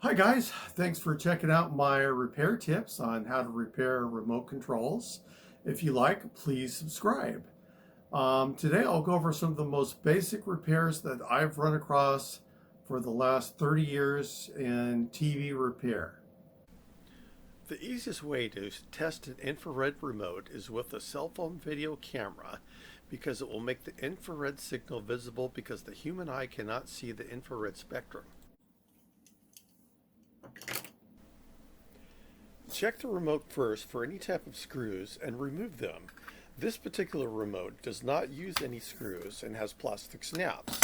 Hi guys, thanks for checking out my repair tips on how to repair remote controls. If you like, please subscribe. Today I'll go over some of the most basic repairs that I've run across for the last 30 years in TV repair. The easiest way to test an infrared remote is with a cell phone video camera because it will make the infrared signal visible because the human eye cannot see the infrared spectrum. Check the remote first for any type of screws and remove them. This particular remote does not use any screws and has plastic snaps.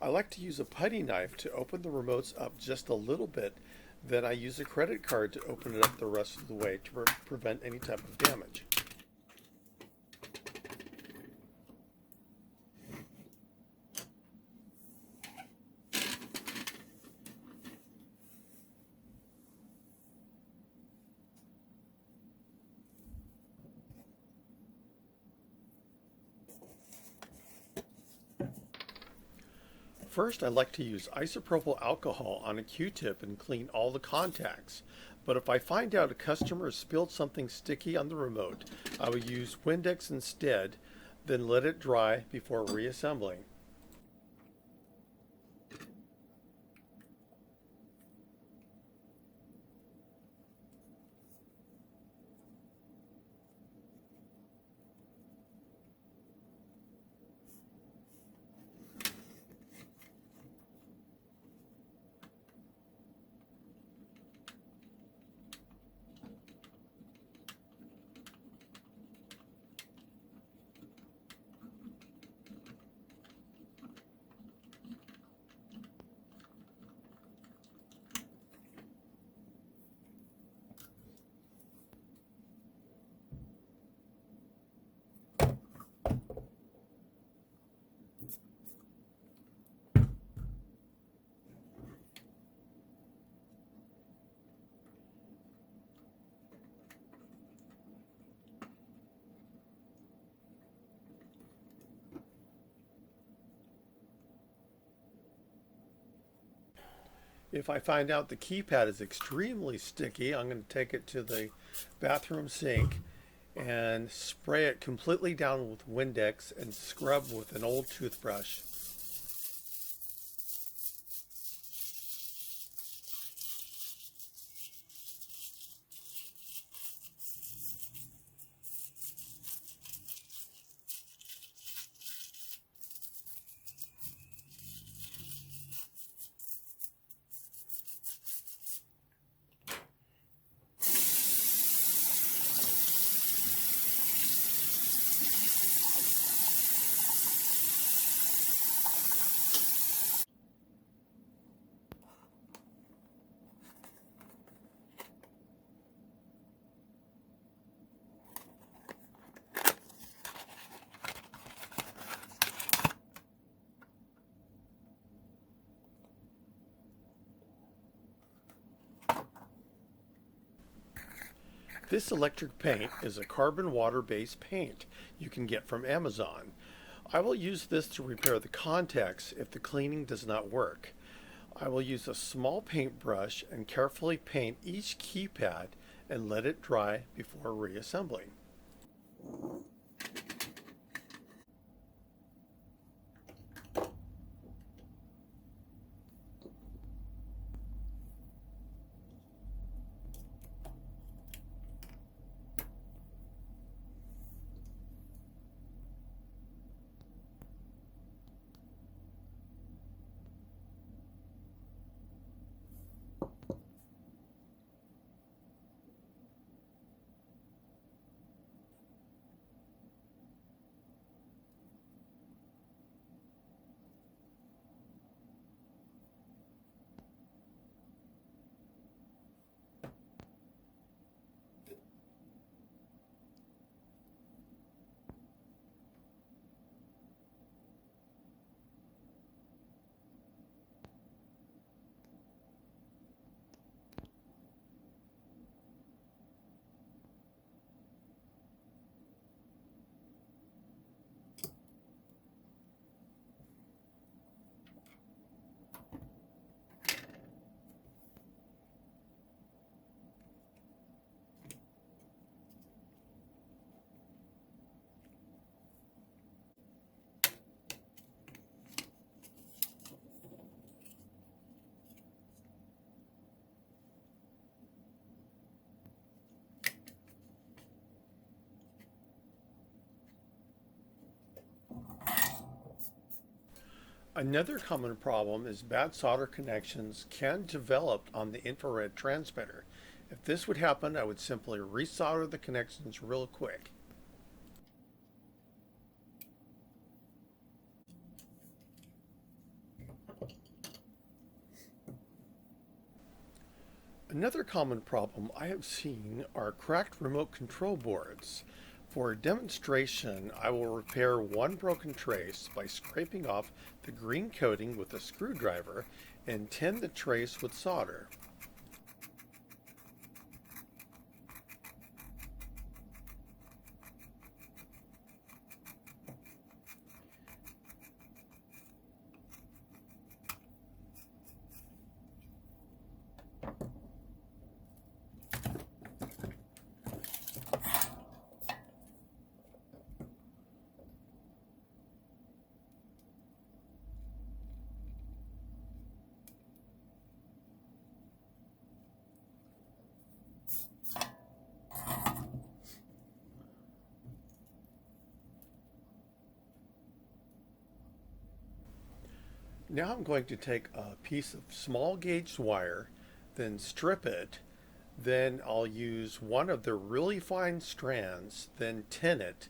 I like to use a putty knife to open the remotes up just a little bit, then I use a credit card to open it up the rest of the way to prevent any type of damage. First, I like to use isopropyl alcohol on a Q-tip and clean all the contacts. But if I find out a customer has spilled something sticky on the remote, I will use Windex instead, then let it dry before reassembling. If I find out the keypad is extremely sticky, I'm going to take it to the bathroom sink and spray it completely down with Windex and scrub with an old toothbrush. This electric paint is a carbon water-based paint you can get from Amazon. I will use this to repair the contacts if the cleaning does not work. I will use a small paintbrush and carefully paint each keypad and let it dry before reassembling. Another common problem is bad solder connections can develop on the infrared transmitter. If this would happen, I would simply resolder the connections real quick. Another common problem I have seen are cracked remote control boards. For a demonstration, I will repair one broken trace by scraping off the green coating with a screwdriver and tin the trace with solder. Now I'm going to take a piece of small gauge wire, then strip it, then I'll use one of the really fine strands, then tin it,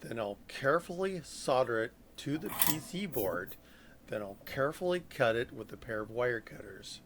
then I'll carefully solder it to the PC board, then I'll carefully cut it with a pair of wire cutters.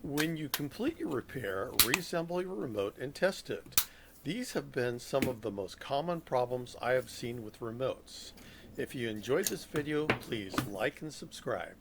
When you complete your repair, reassemble your remote and test it. These have been some of the most common problems I have seen with remotes. If you enjoyed this video, please like and subscribe.